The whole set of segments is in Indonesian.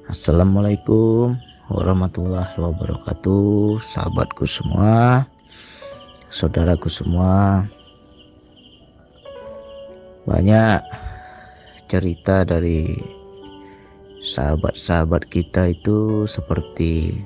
Assalamualaikum warahmatullahi wabarakatuh, sahabatku semua, saudaraku semua. Banyak cerita dari sahabat-sahabat kita itu seperti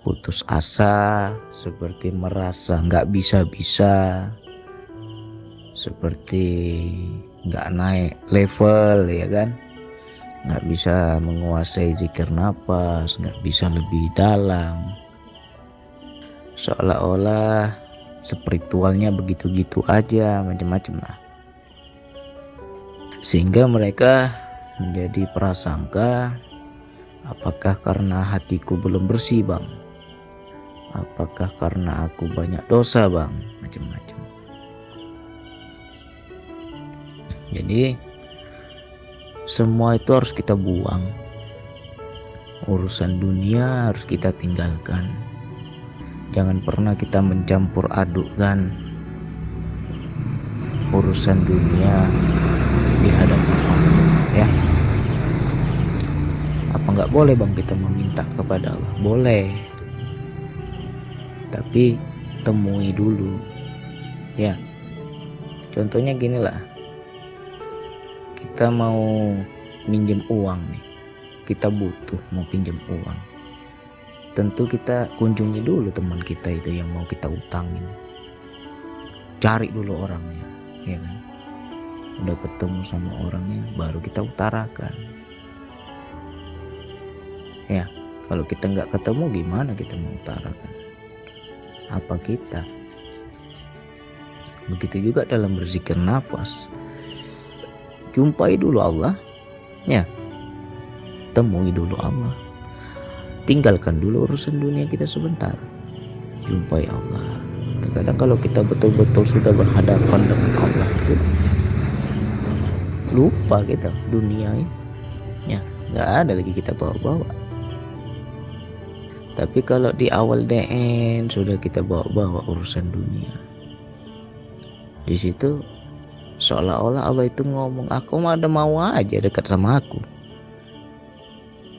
putus asa, seperti merasa nggak bisa-bisa, seperti nggak naik level, ya kan? Nggak bisa menguasai zikir nafas, nggak bisa lebih dalam, seolah-olah spiritualnya begitu-gitu aja, macam-macam lah, sehingga mereka menjadi prasangka, apakah karena hatiku belum bersih bang, apakah karena aku banyak dosa bang, macam-macam. Jadi semua itu harus kita buang. Urusan dunia harus kita tinggalkan. Jangan pernah kita mencampur adukkan urusan dunia di hadapan Allah, ya. Apa nggak boleh bang kita meminta kepada Allah? Boleh, tapi temui dulu, ya. Contohnya gini lah, kita mau minjem uang nih, kita butuh mau pinjam uang, tentu kita kunjungi dulu teman kita itu yang mau kita utangin, cari dulu orangnya, ya kan. Udah ketemu sama orangnya baru kita utarakan, ya. Kalau kita nggak ketemu gimana kita mau utarakan apa kita? Begitu juga dalam berzikir nafas, jumpai dulu Allah, ya. Temui dulu Allah, tinggalkan dulu urusan dunia kita sebentar, jumpai Allah. Terkadang kalau kita betul-betul sudah berhadapan dengan Allah itu lupa kita dunia ini, ya, nggak ada lagi kita bawa-bawa. Tapi kalau di awal DN sudah kita bawa-bawa urusan dunia, di situ seolah-olah Allah itu ngomong, aku mah ada mau aja dekat sama aku,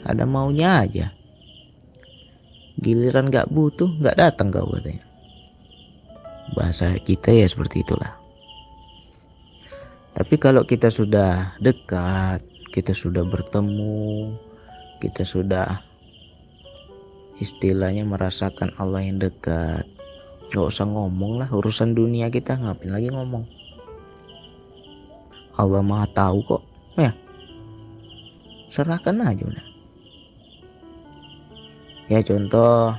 ada maunya aja, giliran gak butuh gak datang kau, katanya. Bahasa kita ya seperti itulah. Tapi kalau kita sudah dekat, kita sudah bertemu, kita sudah istilahnya merasakan Allah yang dekat, gak usah ngomong lah urusan dunia kita, ngapain lagi ngomong. Allah maha tahu kok, ya. Serahkan aja udah. Ya contoh,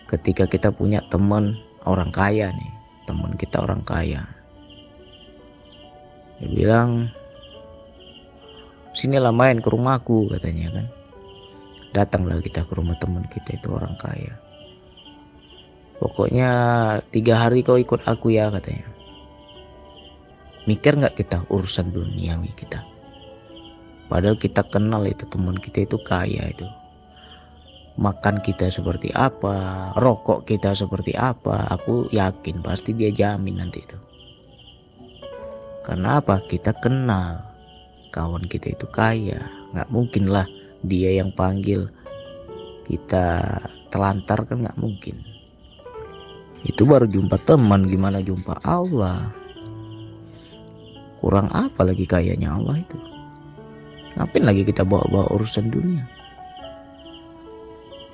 ketika kita punya teman orang kaya nih, teman kita orang kaya, dia bilang, sinilah main ke rumahku, katanya kan. Datanglah kita ke rumah teman kita itu orang kaya. Pokoknya 3 hari kau ikut aku ya, katanya. Mikir nggak kita urusan duniawi kita? Padahal kita kenal itu teman kita itu kaya itu. Makan kita seperti apa, rokok kita seperti apa, aku yakin pasti dia jamin nanti itu. Karena apa? Kita kenal kawan kita itu kaya, nggak mungkin lah dia yang panggil kita telantar, kan nggak mungkin. Itu baru jumpa teman, gimana jumpa Allah? Kurang apa lagi kayanya Allah itu? Ngapain lagi kita bawa-bawa urusan dunia,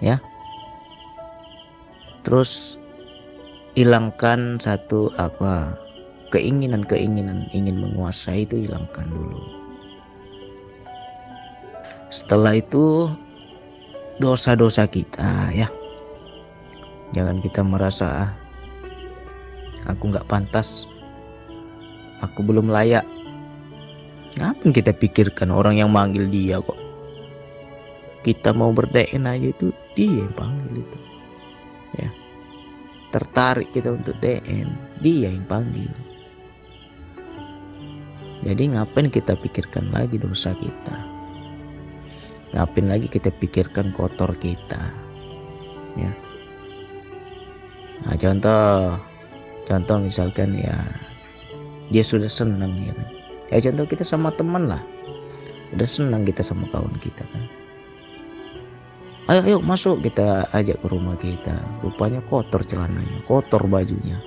ya? Terus hilangkan satu keinginan ingin menguasai itu, hilangkan dulu. Setelah itu dosa-dosa kita, ya, jangan kita merasa aku nggak pantas, aku belum layak. Ngapain kita pikirkan orang yang manggil dia kok? Kita mau berDN aja itu dia yang panggil itu, ya. Tertarik kita untuk DN, dia yang panggil. Jadi ngapain kita pikirkan lagi dosa kita? Ngapain lagi kita pikirkan kotor kita, ya? Nah, contoh misalkan ya dia sudah senang, ya kan? Ya contoh kita sama teman lah, Udah senang kita sama kawan kita kan. Ayo masuk, kita ajak ke rumah kita. Rupanya kotor celananya, kotor bajunya.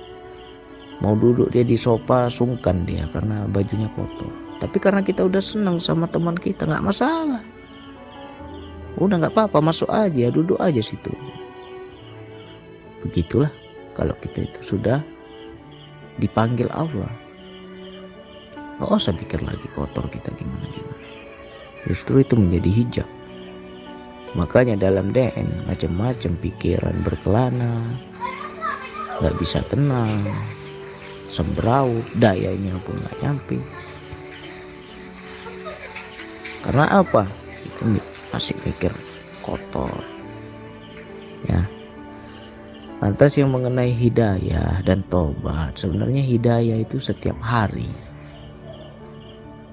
Mau duduk dia di sofa sungkan dia karena bajunya kotor. Tapi karena kita udah senang sama teman kita, nggak masalah. Udah nggak apa-apa, masuk aja, duduk aja situ. Begitulah kalau kita itu sudah dipanggil Allah. Nggak usah pikir lagi kotor kita gimana-gimana. Justru itu menjadi hijab. Makanya dalam DN macam-macam pikiran berkelana, nggak bisa tenang, sembraut, dayanya pun nggak nyampe. Karena apa? Kita masih pikir kotor. Ya. Lantas yang mengenai hidayah dan tobat, sebenarnya hidayah itu setiap hari.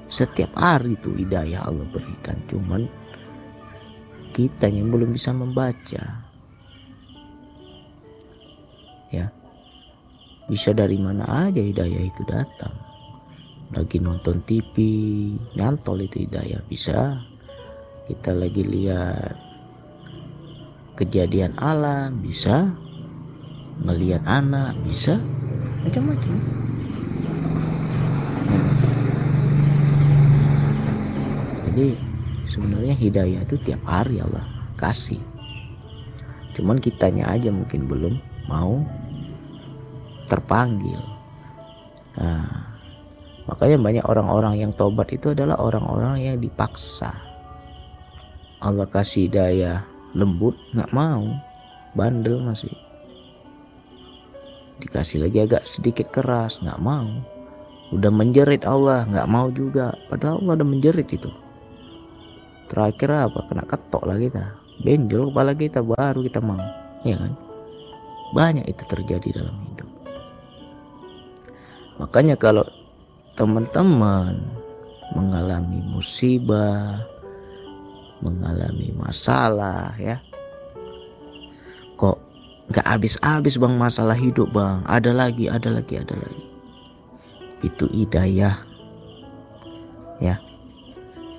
Setiap hari itu hidayah Allah berikan, cuman kita yang belum bisa membaca. Ya. Bisa dari mana aja hidayah itu datang. Lagi nonton TV, nyantol itu hidayah bisa. Kita lagi lihat kejadian alam bisa. Ngelihat anak bisa. Macam-macam. Jadi sebenarnya hidayah itu tiap hari Allah kasih. Cuman kitanya aja mungkin belum mau terpanggil. Nah, makanya banyak orang-orang yang tobat itu adalah orang-orang yang dipaksa. Allah kasih hidayah lembut, nggak mau, bandel masih. Dikasih lagi agak sedikit keras, nggak mau. Udah menjerit Allah, nggak mau juga. Padahal Allah udah menjerit itu. Terakhir apa? Kena ketok lah kita, benjol kepala kita, baru kita mau, ya kan? Banyak itu terjadi dalam hidup. Makanya kalau teman-teman mengalami musibah, mengalami masalah, ya, kok nggak habis-habis bang masalah hidup bang, ada lagi. Itu hidayah, ya.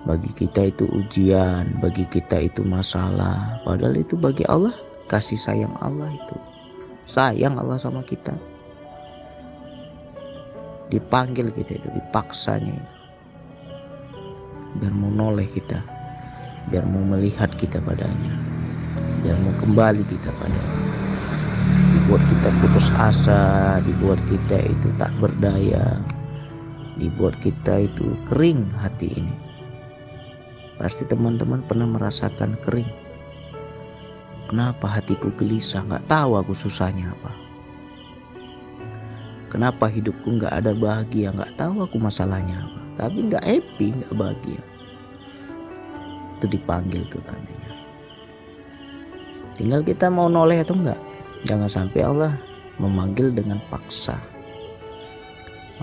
Bagi kita itu ujian, bagi kita itu masalah. Padahal itu bagi Allah kasih sayang Allah itu. Sayang Allah sama kita. Dipanggil kita itu, dipaksanya itu. Biar mau noleh kita, biar mau melihat kita padanya, biar mau kembali kita padanya. Dibuat kita putus asa, dibuat kita itu tak berdaya, dibuat kita itu kering hati ini. Pasti teman-teman pernah merasakan kering. Kenapa hatiku gelisah, nggak tahu aku susahnya apa. Kenapa hidupku nggak ada bahagia, nggak tahu aku masalahnya apa. Tapi nggak happy, nggak bahagia. Itu dipanggil tuh tandanya. Tinggal kita mau noleh atau enggak. Jangan sampai Allah memanggil dengan paksa.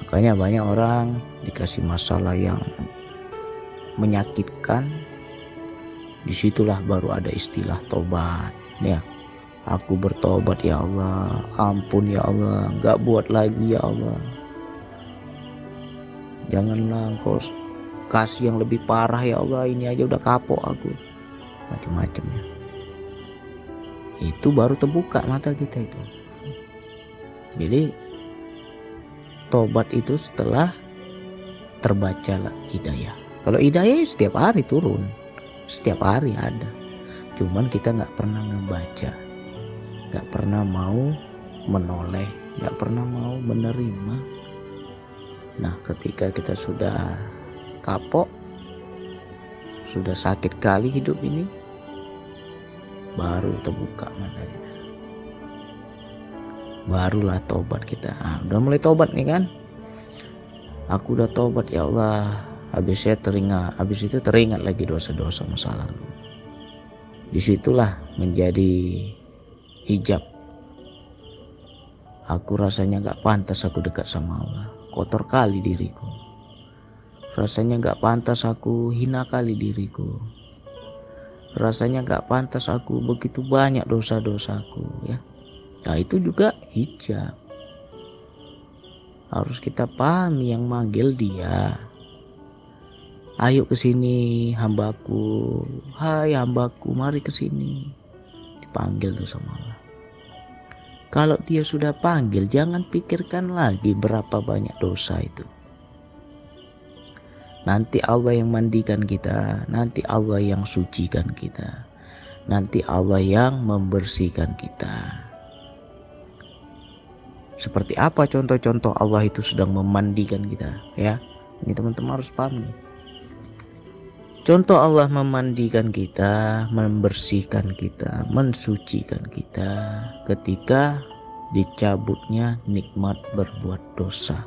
Makanya banyak orang dikasih masalah yang menyakitkan, disitulah baru ada istilah tobat, ya. Aku bertobat ya Allah, ampun ya Allah, nggak buat lagi ya Allah. Janganlah engkau kasih yang lebih parah ya Allah, ini aja udah kapok aku. Macam-macam ya. Itu baru terbuka mata kita itu. Jadi tobat itu setelah terbaca hidayah. Kalau hidayah setiap hari turun, setiap hari ada. Cuman kita nggak pernah ngebaca, nggak pernah mau menoleh, nggak pernah mau menerima. Nah, ketika kita sudah kapok, sudah sakit kali hidup ini, baru terbuka matanya. Barulah tobat kita. Udah mulai tobat nih kan? Aku udah tobat ya Allah. Habis itu teringat lagi dosa-dosa masa lalu. Disitulah menjadi hijab. Aku rasanya gak pantas aku dekat sama Allah. Kotor kali diriku. Rasanya gak pantas aku hina kali diriku. Rasanya gak pantas aku begitu banyak dosa-dosaku, ya. Nah itu juga hijab. Harus kita pahami yang manggil dia. Ayo ke sini hambaku, hai hambaku, mari ke sini. Dipanggil tuh sama Allah. Kalau dia sudah panggil, jangan pikirkan lagi berapa banyak dosa itu. Nanti Allah yang mandikan kita, nanti Allah yang sucikan kita, nanti Allah yang membersihkan kita. Seperti apa contoh-contoh Allah itu sedang memandikan kita, ya? Ini teman-teman harus paham nih. Contoh Allah memandikan kita, membersihkan kita, mensucikan kita ketika dicabutnya nikmat berbuat dosa.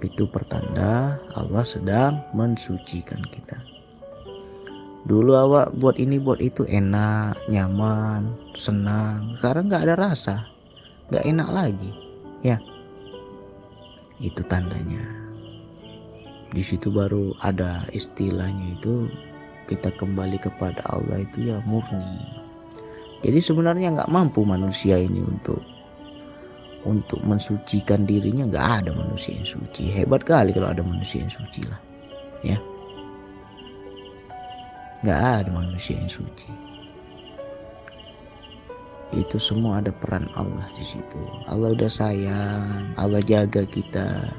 Itu pertanda Allah sedang mensucikan kita. Dulu awak buat ini buat itu enak, nyaman, senang. Sekarang gak ada rasa, gak enak lagi, ya. Itu tandanya. Di situ baru ada istilahnya itu, kita kembali kepada Allah itu ya murni. Jadi sebenarnya nggak mampu manusia ini untuk mensucikan dirinya. Nggak ada manusia yang suci. Hebat kali kalau ada manusia yang suci lah, ya. Nggak ada manusia yang suci. Itu semua ada peran Allah di situ. Allah udah sayang, Allah jaga kita.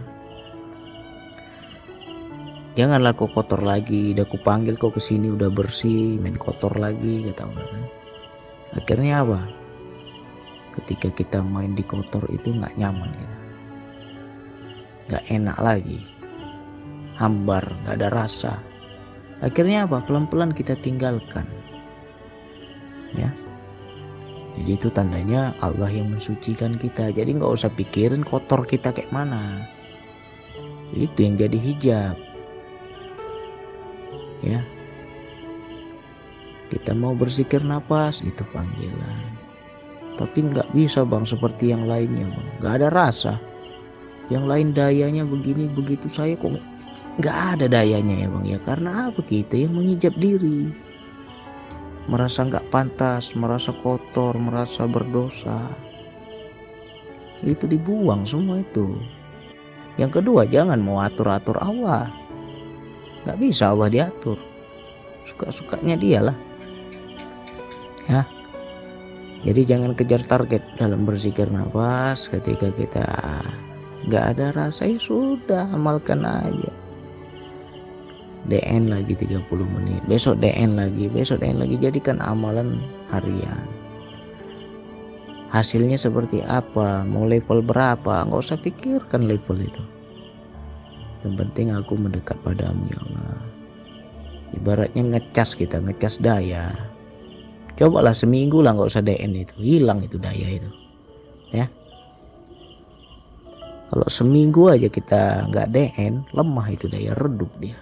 Janganlah kau kotor lagi, udah aku panggil kau kesini udah bersih, main kotor lagi, kata Allah. Akhirnya apa? Ketika kita main di kotor itu nggak nyaman, gitu. Nggak enak lagi, hambar, nggak ada rasa. Akhirnya apa? Pelan-pelan kita tinggalkan, ya. Jadi itu tandanya Allah yang mensucikan kita. Jadi nggak usah pikirin kotor kita kayak mana. Itu yang jadi hijab. Ya, kita mau berzikir nafas itu panggilan, tapi nggak bisa bang seperti yang lainnya bang, nggak ada rasa. Yang lain dayanya begini begitu, saya kok nggak ada dayanya ya bang ya. Karena apa? Kita yang mengijab diri, merasa nggak pantas, merasa kotor, merasa berdosa, itu dibuang semua itu. Yang kedua, jangan mau atur-atur Allah. Gak bisa Allah diatur, suka-sukanya dia lah, ya. Jadi jangan kejar target dalam berzikir nafas. Ketika kita gak ada rasa, ya sudah, amalkan aja. DN lagi 30 menit, besok DN lagi, besok DN lagi. Jadikan amalan harian. Hasilnya seperti apa, mau level berapa, gak usah pikirkan level itu. Yang penting aku mendekat padamu ya Allah. Ibaratnya ngecas, kita ngecas daya. Cobalah seminggu lah, nggak usah DN itu, hilang itu daya itu, ya. Kalau seminggu aja kita nggak DN, lemah itu daya, redup dia.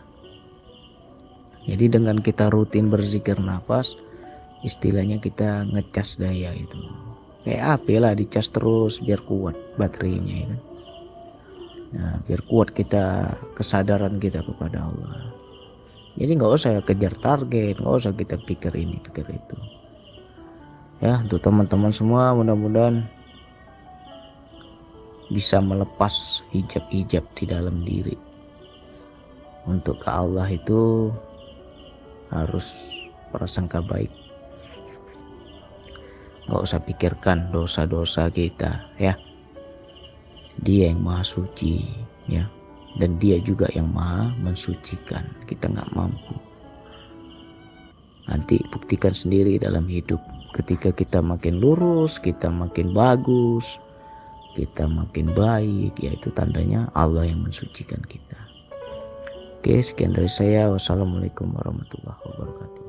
Jadi dengan kita rutin berzikir nafas, istilahnya kita ngecas daya itu. Kayak api lah, dicas terus biar kuat baterainya, ya kan? Nah, biar kuat kita, kesadaran kita kepada Allah. Jadi nggak usah kejar target, nggak usah kita pikir ini pikir itu. Ya, untuk teman-teman semua mudah-mudahan bisa melepas hijab-hijab di dalam diri. Untuk ke Allah itu harus prasangka baik. Nggak usah pikirkan dosa-dosa kita, ya. Dia yang maha suci, ya, dan dia juga yang maha mensucikan. Kita nggak mampu. Nanti buktikan sendiri dalam hidup. Ketika kita makin lurus, kita makin bagus, kita makin baik, yaitu tandanya Allah yang mensucikan kita. Oke, sekian dari saya. Wassalamualaikum warahmatullahi wabarakatuh.